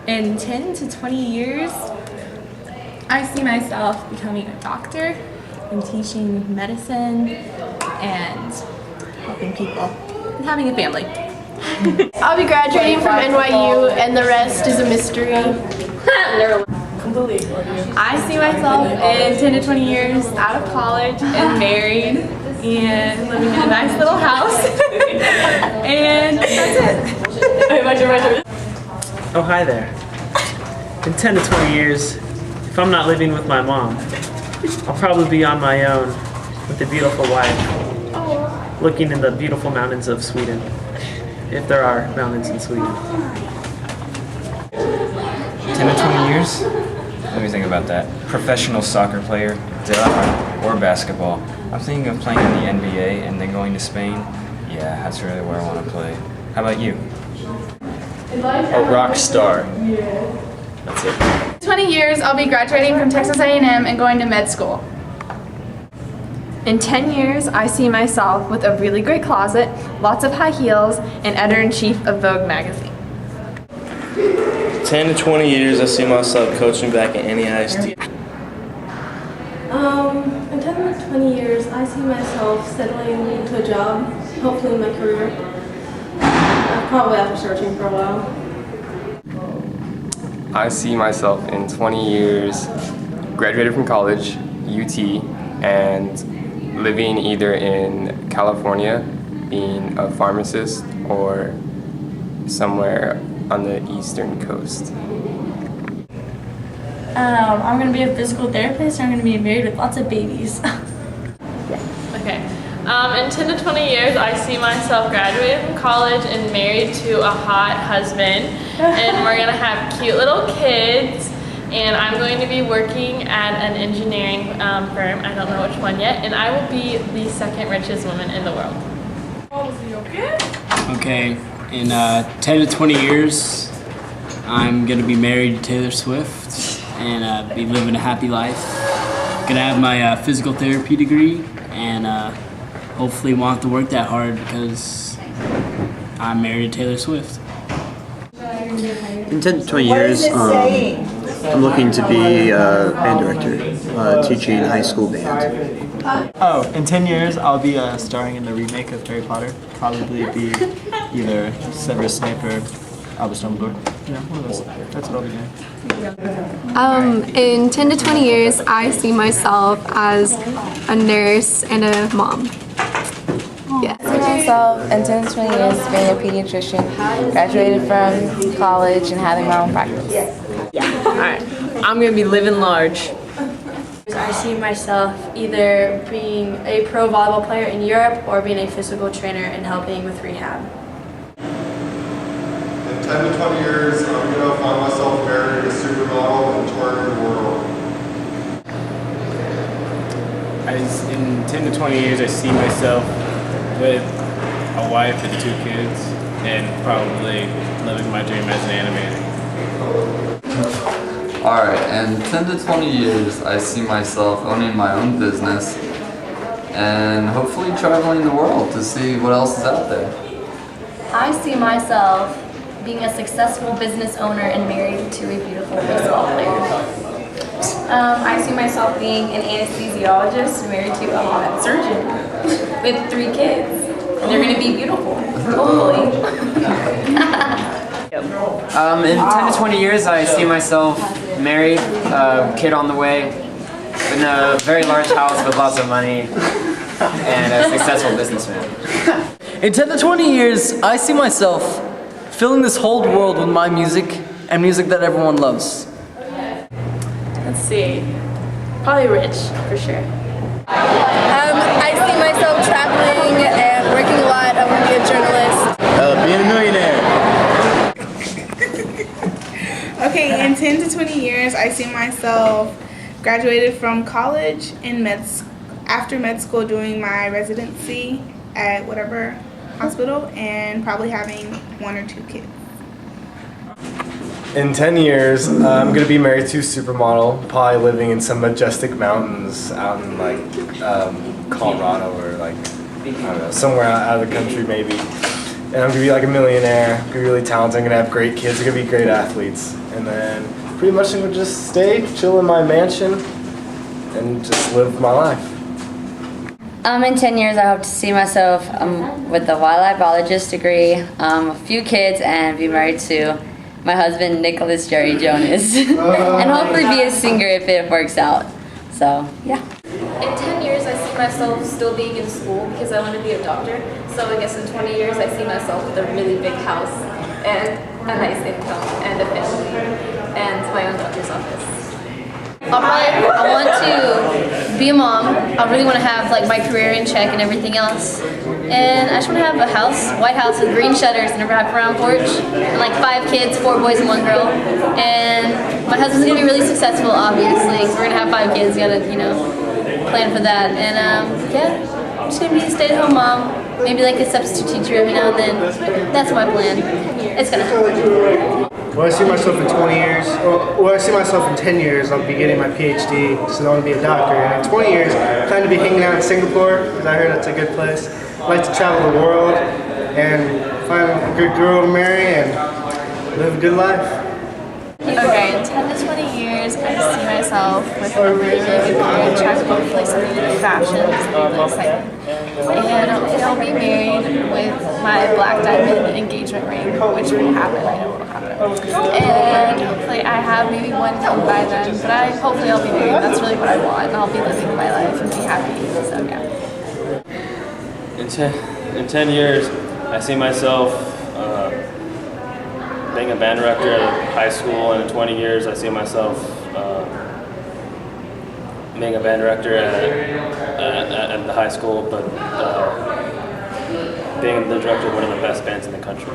In 10 to 20 years, I see myself becoming a doctor and teaching medicine and helping people and having a family. I'll be graduating from NYU and the rest is a mystery. I see myself in 10 to 20 years out of college and married and living in a nice little house. And that's it. Oh, hi there. In 10 to 20 years, if I'm not living with my mom, I'll probably be on my own with a beautiful wife, looking in the beautiful mountains of Sweden, if there are mountains in Sweden. 10 to 20 years? Let me think about that. Professional soccer player, duh, or basketball. I'm thinking of playing in the NBA and then going to Spain. Yeah, that's really where I want to play. How about you? A rock star. That's it. 20 years, I'll be graduating from Texas A&M and going to med school. In 10 years, I see myself with a really great closet, lots of high heels, and editor-in-chief of Vogue magazine. 10 to 20 years, I see myself coaching back at NEISD. In 10 to 20 years, I see myself settling into a job, hopefully in my career. Probably after searching for a while. I see myself in 20 years graduated from college, UT, and living either in California, being a pharmacist, or somewhere on the eastern coast. I'm going to be a physical therapist and I'm going to be married with lots of babies. Okay. In 10 to 20 years, I see myself graduated from college and married to a hot husband. And we're going to have cute little kids. And I'm going to be working at an engineering firm. I don't know which one yet. And I will be the second richest woman in the world. Okay, in 10 to 20 years, I'm going to be married to Taylor Swift and be living a happy life. Going to have my physical therapy degree and hopefully won't have to work that hard because I'm married to Taylor Swift. In 10 to 20 years, I'm looking to be a band director, teaching high school band. Oh, in 10 years, I'll be starring in the remake of Harry Potter. Probably be either Severus Snape or Albus Dumbledore. Yeah, one of those. That's what I'll be doing. In 10 to 20 years, I see myself as a nurse and a mom. Yeah. I see myself in 10 to 20 years being a pediatrician, graduated from college and having my own practice. Yeah, alright. I'm going to be living large. I see myself either being a pro volleyball player in Europe or being a physical trainer and helping with rehab. In 10 to 20 years, I'm going to find myself married to a supermodel and touring the world. In 10 to 20 years, I see myself with a wife and 2 kids and probably living my dream as an animator. Alright, in 10 to 20 years, I see myself owning my own business and hopefully traveling the world to see what else is out there. I see myself being a successful business owner and married to a beautiful baseball player. I see myself being an anesthesiologist married to a hot surgeon with 3 kids. And they're going to be beautiful, hopefully. In 10 to 20 years, I see myself married, kid on the way, in a very large house with lots of money, and a successful businessman. In 10 to 20 years, I see myself filling this whole world with my music and music that everyone loves. Let's see. Probably rich, for sure. I see myself traveling and working a lot. I want to be a journalist. Being a millionaire. Okay, in 10 to 20 years, I see myself graduated from college in after med school doing my residency at whatever hospital and probably having 1 or 2 kids. In 10 years, I'm going to be married to a supermodel, probably living in some majestic mountains out in Colorado or I don't know, somewhere out of the country maybe. and I'm gonna be like a millionaire, gonna be really talented, I'm gonna have great kids, they're gonna be great athletes. And then pretty much I'm gonna just stay, chill in my mansion, and just live my life. In 10 years, I hope to see myself with a wildlife biologist degree, a few kids, and be married to my husband, Nicholas Jerry Jonas, and hopefully be a singer if it works out. So, yeah. In 10 years, I see myself still being in school because I want to be a doctor. So I guess in 20 years, I see myself with a really big house and a nice income and a family and my own doctor's office. I want to be a mom. I really want to have like my career in check and everything else. And I just want to have a house, white house with green shutters and a wraparound porch. And like 5 kids, 4 boys and 1 girl. And my husband's going to be really successful, obviously. We're going to have 5 kids, got to, plan for that. And yeah, I'm just going to be a stay-at-home mom. Maybe like a substitute teacher every now and then. That's my plan. It's going to happen. Well, I see myself in 20 years, I see myself in 10 years, I'll be getting my PhD, so I want to be a doctor. And in 20 years, I plan to be hanging out in Singapore, because I heard it's a good place. I like to travel the world and find a good girl to marry and live a good life. Okay, in 10 to 20 years, I see myself with a really, really good career, trying to hopefully something in fashion, something really exciting. And hopefully I'll be married with my black diamond engagement ring, which will happen, I know it will happen. And hopefully I have maybe 1 kid by then, but hopefully I'll be married, that's really what I want, and I'll be living my life and be happy, so yeah. In 10 years, I see myself being a band director at high school, and in 20 years I see myself being a band director at the high school, but being the director of one of the best bands in the country.